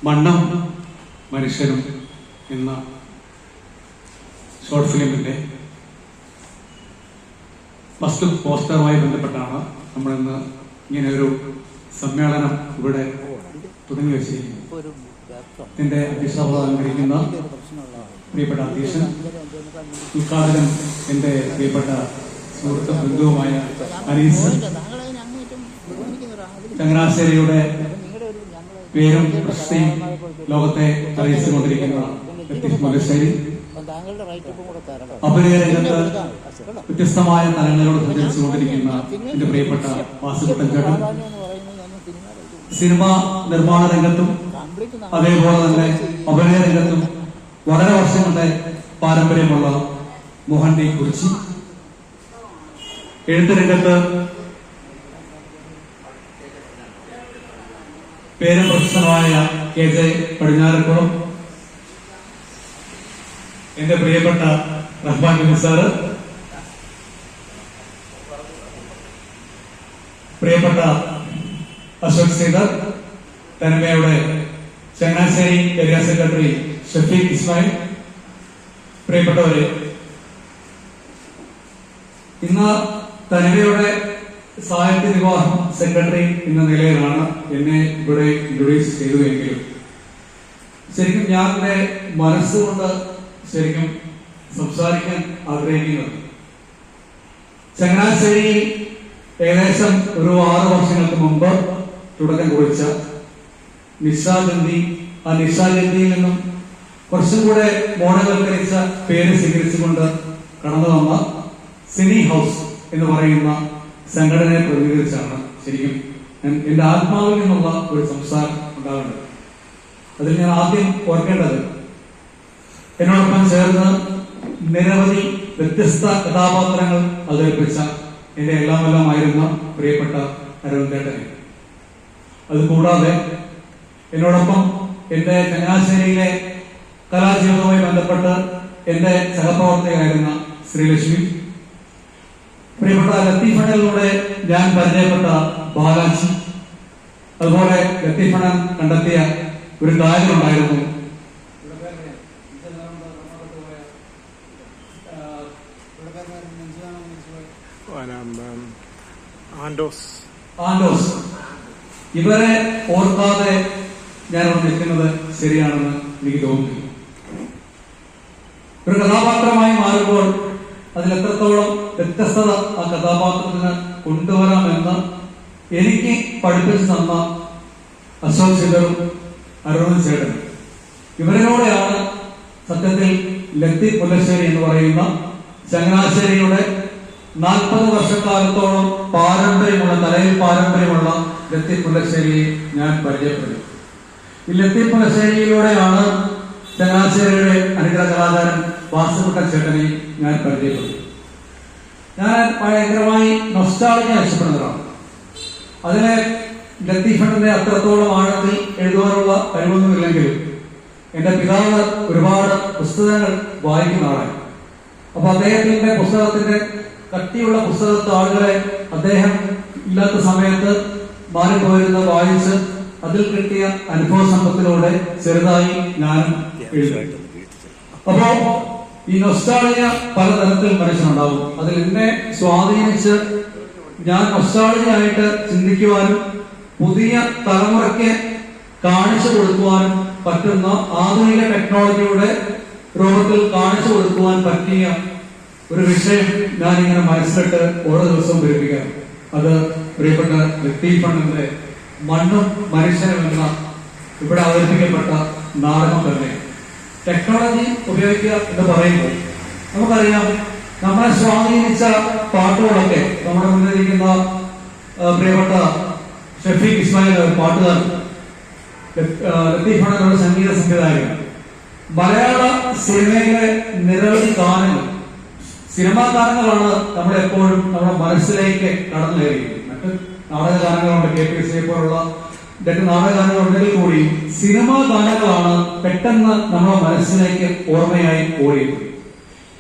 മണ്ണും മനുഷ്യനും എന്ന ഷോർട്ട് ഫിലിമിന്റെ ഫസ്റ്റ് പോസ്റ്ററുമായി ബന്ധപ്പെട്ടാണ് നമ്മളിന്ന് ഇങ്ങനെ ഒരു സമ്മേളനം ഇവിടെ തുടങ്ങി വെച്ചിരിക്കുന്നത്. ഇതിന്റെ അധ്യക്ഷത അലങ്കരിക്കുന്ന പ്രിയപ്പെട്ട അധ്യക്ഷൻ, ഉദ്ഘാടകൻ എന്റെ പ്രിയപ്പെട്ട സുഹൃത്തും ബന്ധുവുമായ അനീസ്, ചങ്ങനാശ്ശേരിയുടെ പേരും പ്രശസ്തിയും ലോകത്തെ അറിയിച്ചുകൊണ്ടിരിക്കുന്ന ലത്തീഫ് മുല്ലശ്ശേരി, അഭിനയ രംഗത്ത് വ്യത്യസ്തമായ തലങ്ങളോട് സഞ്ചരിച്ചുകൊണ്ടിരിക്കുന്ന എന്റെ പ്രിയപ്പെട്ട വാസുകുട്ടൻ ചേട്ടൻ, സിനിമാ നിർമ്മാണ രംഗത്തും അതേപോലെ തന്നെ അഭിനയ രംഗത്തും വളരെ വർഷങ്ങളുടെ പാരമ്പര്യമുള്ള മോഹൻ ഡി കുറിച്ചി, എഴുത്ത് രംഗത്ത് പേരും പ്രശസ്തമായ കെ ജെ പടിഞ്ഞാറക്കുളം, എന്റെ പ്രിയപ്പെട്ട റഹ്മാൻ നിസാറ്, പ്രിയപ്പെട്ട അശോക് സീതർ, തനിമയുടെ ചങ്ങനാശ്ശേരി ഏരിയ സെക്രട്ടറി ഷഫീഖ് ഇസ്മായിൽ, പ്രിയപ്പെട്ടവരെ, ഇന്ന് തനിമയുടെ സാഹിത്യ വിഭാഗം സെക്രട്ടറി എന്ന നിലയിലാണ് എന്നെ ഇവിടെ ഇൻട്രൊഡ്യൂസ് ചെയ്തതെങ്കിലും ശരിക്കും ഞാൻ എന്റെ മനസ്സുകൊണ്ട് ശരിക്കും സംസാരിക്കാൻ ആഗ്രഹിക്കുന്നത് ചങ്ങനാശ്ശേരിയിൽ ഏകദേശം ഒരു 6 വർഷങ്ങൾക്ക് മുമ്പ് തുടക്കം കുറിച്ച നിശാഗന്ധി, ആ നിശാഗന്ധിയിൽ നിന്നും കുറച്ചും കൂടെ മോഡൽവൽക്കരിച്ച പേര് സ്വീകരിച്ചുകൊണ്ട് കടന്നു വന്ന സിനി ഹൗസ് എന്ന് പറയുന്ന സംഘടനയെ പ്രതിനിധീകരിച്ചാണ് ശരിക്കും എന്റെ ആത്മാവിൽ നിന്നുള്ള ഒരു സംസാരം ഉണ്ടാകേണ്ടത്. അതിൽ ഞാൻ ആദ്യം ഓർക്കേണ്ടത് എന്നോടൊപ്പം ചേർന്ന് നിരവധി വ്യത്യസ്ത കഥാപാത്രങ്ങൾ അവതരിപ്പിച്ച എന്റെ എല്ലാമായിരുന്ന പ്രിയപ്പെട്ട അരവിന്ദേട്ടനെ, അതുകൂടാതെ എന്നോടൊപ്പം എന്റെ ചങ്ങനാശ്ശേരിയിലെ കലാജീവിതവുമായി ബന്ധപ്പെട്ട് എന്റെ സഹപ്രവർത്തകയായിരുന്ന ശ്രീലക്ഷ്മി, പ്രിയപ്പെട്ട ലത്തീഫണിലൂടെ ഞാൻ പരിചയപ്പെട്ട ബാലാജി, അതുപോലെ ലത്തീഫണൻ കണ്ടെത്തിയ ഒരു ഗായകനുണ്ടായിരുന്നു ആൻഡോസ്. ഇവരെ ഓർക്കാതെ ഞാൻ ഇവിടെ നിൽക്കുന്നത് ശരിയാണെന്ന് എനിക്ക് തോന്നുന്നു. ഒരു കഥാപാത്രമായി മാറുമ്പോൾ അതിലെത്രത്തോളം വ്യത്യസ്തത ആ കഥാപാത്രത്തിന് കൊണ്ടുവരാമെന്ന് എനിക്ക് പഠിപ്പിച്ചു തന്ന അശോക് സീതറും അരുൺ ചേട്ടനും, ഇവരിലൂടെയാണ് സത്യത്തിൽ ലത്തീഫ് മുല്ലശ്ശേരി എന്ന് പറയുന്ന ചങ്ങനാശ്ശേരിയുടെ 40 വർഷക്കാലത്തോളം പാരമ്പര്യമുള്ള, തലയിൽ പാരമ്പര്യമുള്ള ലത്തീഫ് മുല്ലശ്ശേരിയെ ഞാൻ പരിചയപ്പെടുന്നു. ഈ ലത്തീഫ് മുല്ലശ്ശേരിയിലൂടെയാണ് ചങ്ങനാശ്ശേരിയുടെ അനുഗ്രഹ കലാകാരൻ വാസുകുട്ടൻ ചേട്ടനെ ഞാൻ പരിചയപ്പെടുന്നു. ഞാൻ ഭയങ്കരമായി നൊസ്റ്റാൾജിയ ഇഷ്ടപ്പെടുന്നതാണ്. അതിനെ ലത്തീഫിന്റെ അത്രത്തോളം ആഴത്തിൽ എഴുതുവാനുള്ള കഴിവൊന്നുമില്ലെങ്കിലും എന്റെ പിതാവ് ഒരുപാട് പുസ്തകങ്ങൾ വായിക്കുന്ന ആളാണ്. അപ്പൊ അദ്ദേഹത്തിന്റെ പുസ്തകത്തിന്റെ കട്ടിയുള്ള പുസ്തകത്താളുകളെ അദ്ദേഹം ഇല്ലാത്ത സമയത്ത് മാറിപ്പോയിരുന്ന വായിച്ച് അതിൽ കിട്ടിയ അനുഭവ സമ്പത്തിലൂടെ ചെറുതായി ഞാനും എഴുതി. അപ്പോ ഈ നൊസ്റ്റാൾജിയ പലതരത്തിൽ മനുഷ്യനുണ്ടാവും. അതിൽ എന്നെ സ്വാധീനിച്ച് ഞാൻ നൊസ്റ്റാൾജിയായിട്ട് ചിന്തിക്കുവാനും പുതിയ തലമുറയ്ക്ക് കാണിച്ചു കൊടുക്കുവാനും പറ്റുന്ന ആധുനിക ടെക്നോളജിയുടെ രൂപത്തിൽ കാണിച്ചു കൊടുക്കുവാൻ പറ്റിയ ഒരു വിഷയം ഞാനിങ്ങനെ മനസ്സിലിട്ട് ഓരോ ദിവസവും ധരിപ്പിക്കാം. അത് പ്രിയപ്പെട്ട ലത്തീഫണിന്റെ മണ്ണും മനുഷ്യനും എന്ന ഇവിടെ അവതരിപ്പിക്കപ്പെട്ട നാടകം തന്നെ. ടെക്നോളജി ഉപയോഗിക്കുക എന്ന് പറയുമ്പോൾ നമുക്കറിയാം, നമ്മളെ സ്വാധീനിച്ച പാട്ടുകളൊക്കെ നമ്മുടെ മുന്നിലിരിക്കുന്ന പ്രിയപ്പെട്ട ഷഫീഖ് ഇസ്മായിൽ പാട്ടുകാരൻ, ലത്തീഫണിന്റെ സംഗീത സംവിധായകൻ, മലയാള സിനിമയിലെ നിരവധി ഗാനങ്ങൾ, സിനിമാ ഗാനങ്ങളാണ് നമ്മളെപ്പോഴും നമ്മുടെ മനസ്സിലേക്ക് കടന്നു കയറിയിരിക്കുന്നത്. മറ്റ് നാടക ഗാനങ്ങളുണ്ട്, KPSC പോലുള്ള നാടക ഗാനങ്ങളുണ്ടെങ്കിൽ കൂടി സിനിമാ ഗാനങ്ങളാണ് പെട്ടെന്ന് നമ്മുടെ മനസ്സിലേക്ക് ഓർമ്മയായി ഓടിയത്.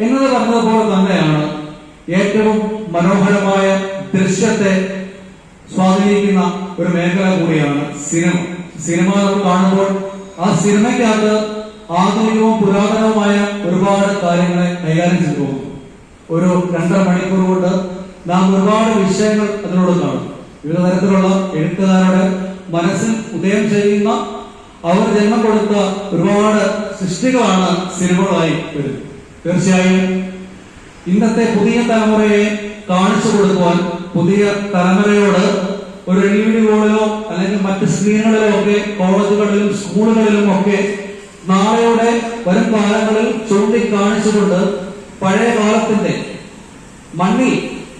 എന്നത് പറഞ്ഞതുപോലെ തന്നെയാണ് ഏറ്റവും മനോഹരമായ ദൃശ്യത്തെ സ്വാധീനിക്കുന്ന ഒരു മേഖല കൂടിയാണ് സിനിമ. സിനിമ നമ്മൾ കാണുമ്പോൾ ആ സിനിമയ്ക്കകത്ത് ആധുനികവും പുരാതനവുമായ ഒരുപാട് കാര്യങ്ങളെ കൈകാര്യം ചെയ്തു പോകും. ഒരു 2.5 മണിക്കൂർ കൊണ്ട് നാം ഒരുപാട് വിഷയങ്ങൾ അതിനോട് കാണും. വിവിധ തരത്തിലുള്ള എഴുത്തുകാരുടെ മനസ്സിൽ ഉദയം ചെയ്യുന്ന, അവർ ജന്മം കൊടുത്ത ഒരുപാട് സൃഷ്ടികളാണ് സിനിമകളായി വരുന്നത്. തീർച്ചയായും ഇന്നത്തെ പുതിയ തലമുറയെ കാണിച്ചു കൊടുക്കുവാൻ പുതിയ തലമുറയോട് ഒരു LED ബോർഡിലോ അല്ലെങ്കിൽ മറ്റ് സ്ക്രീനുകളിലോ ഒക്കെ കോളേജുകളിലും സ്കൂളുകളിലും ഒക്കെ നാളെയുടെ വരും കാലങ്ങളിൽ ചൂണ്ടിക്കാണിച്ചുകൊണ്ട് പഴയ കാലത്തിന്റെ മണ്ണിൽ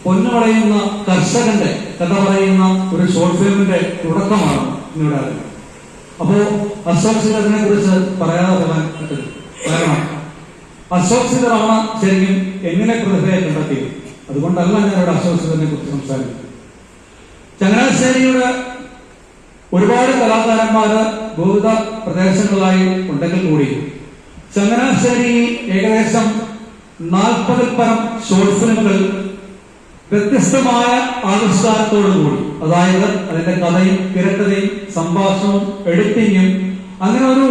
പൊന്നുകളയുന്ന കർഷകന്റെ കഥ പറയുന്ന ഒരു ഷോർട്ട് ഫിലിമിന്റെ തുടക്കമാണ് ഇന്നിവിടെ അറിയുന്നത്. അപ്പോ അശോക് സിംഗറിനെ കുറിച്ച് പറയാതെ പോകാൻ പറ്റില്ല. കാരണം അശോക് സിംഗറാണ് ശരിക്കും എങ്ങനെ പ്രതിഭയെ കണ്ടെത്തിയത്. അതുകൊണ്ടല്ല ഞാനിവിടെ അശോക് സിംഗറിനെ കുറിച്ച് സംസാരിക്കുന്നത്. ചങ്ങനാശ്ശേരിയുടെ ഒരുപാട് കലാകാരന്മാര് വിവിധ പ്രദേശങ്ങളിലായി ഉണ്ടെങ്കിൽ കൂടി ചങ്ങനാശ്ശേരി ഏകദേശം 40-ൽ പരം ഷോർട്ട് ഫിലിമുകൾ വ്യത്യസ്തമായ ആവിഷ്കാരത്തോടുകൂടി, അതായത് അതിന്റെ കഥയും തിരക്കഥയും സംഭാഷണവും എഡിറ്റിങ്ങും അങ്ങനെ ഒരു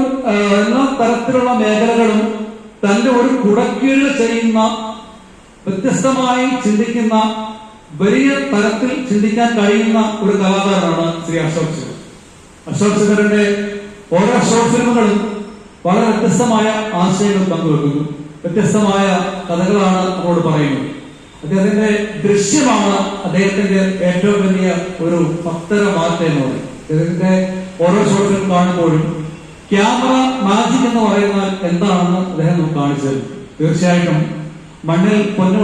എല്ലാ തരത്തിലുള്ള മേഖലകളും തന്റെ ഒരു കുടക്കീഴിൽ ചെയ്യുന്ന, വ്യത്യസ്തമായി ചിന്തിക്കുന്ന, വലിയ തരത്തിൽ ചിന്തിക്കാൻ കഴിയുന്ന ഒരു കലാകാരനാണ് ശ്രീ അശോക് സിംഗർ. അശോക് സിംഗറിന്റെ ഓരോ ഷോർട്ട് ഫിലിമുകളും വളരെ വ്യത്യസ്തമായ ആശയങ്ങൾ പങ്കുവെക്കുന്നു, വ്യത്യസ്തമായ കഥകളാണ് നമ്മോട് പറയുന്നത്. അദ്ദേഹത്തിന്റെ ദൃശ്യമാണ് അദ്ദേഹത്തിന്റെ ഏറ്റവും വലിയ ഒരു പത്തര മാറ്റം എന്ന് പറയും. അദ്ദേഹത്തിന്റെ ഓരോ ഷോർട്ട് ഫിലിം കാണുമ്പോഴും ക്യാമറ മാജിക് എന്ന് പറയുന്നത് എന്താണെന്ന് അദ്ദേഹം നമുക്ക് കാണിച്ചു തരും. തീർച്ചയായിട്ടും മണ്ണിൽ പൊന്നു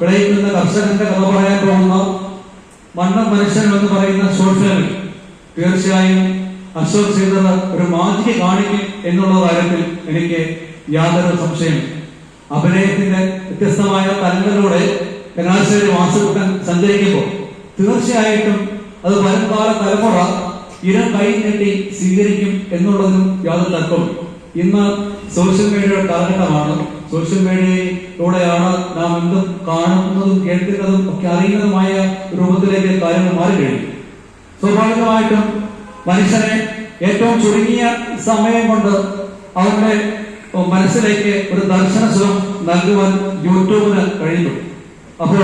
വിളയിക്കുന്ന കർഷകന്റെ കഥ പറയാൻ പോകുന്ന മണ്ണും മനുഷ്യനും എന്ന് പറയുന്ന ഷോർട്ട് ഫിലിമിൽ തീർച്ചയായും അശോക് സിംഗർ ഒരു മാജിക് കാണിക്കും എന്നുള്ള കാര്യത്തിൽ എനിക്ക് യാതൊരു സംശയം. അഭിനയത്തിന്റെ വ്യത്യസ്തമായ തലങ്ങളിലൂടെ ചങ്ങനാശ്ശേരി വാസുകുട്ടൻ സഞ്ചരിക്കുമ്പോൾ തീർച്ചയായിട്ടും അത് വരുംകാല തലമുറ ഇരം കൈ നീട്ടി സ്വീകരിക്കും എന്നുള്ളതിനും യാതൊരു തർക്കവും. ഇന്ന് സോഷ്യൽ മീഡിയയുടെ കാലഘട്ടമാണ്. സോഷ്യൽ മീഡിയയിലൂടെയാണ് നാം എന്തും കാണുന്നതും കേൾക്കുന്നതും ഒക്കെ അറിയുന്നതുമായ രൂപത്തിലേക്ക് കാര്യങ്ങൾ മാറി കഴിഞ്ഞു. സ്വാഭാവികമായിട്ടും മനുഷ്യനെ ഏറ്റവും ചുരുങ്ങിയ സമയം കൊണ്ട് അവരുടെ മനസ്സിലേക്ക് ഒരു ദർശനസുഖം നൽകുവാൻ യൂട്യൂബിന് കഴിയുന്നു. അപ്പോൾ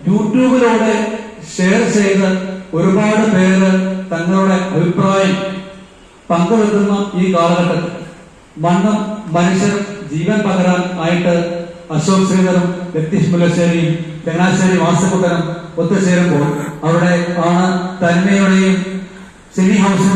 യൂട്യൂബിലൂടെ ഷെയർ ചെയ്ത് ഒരുപാട് പേര് തങ്ങളുടെ അഭിപ്രായം പങ്കുവെക്കുന്ന ഈ കാലഘട്ടത്തിൽ മണ്ണും മനുഷ്യരും ജീവൻ പകരാൻ ആയിട്ട് അശോക് സിംഗറും ലത്തീഷ് മുല്ലശ്ശേരിയും ചങ്ങനാശ്ശേരി വാസുകുട്ടനും ഒത്തുചേരുമ്പോൾ അവിടെ ആണ് തന്മയുടെയും സിനി ഹൗസിന്റെ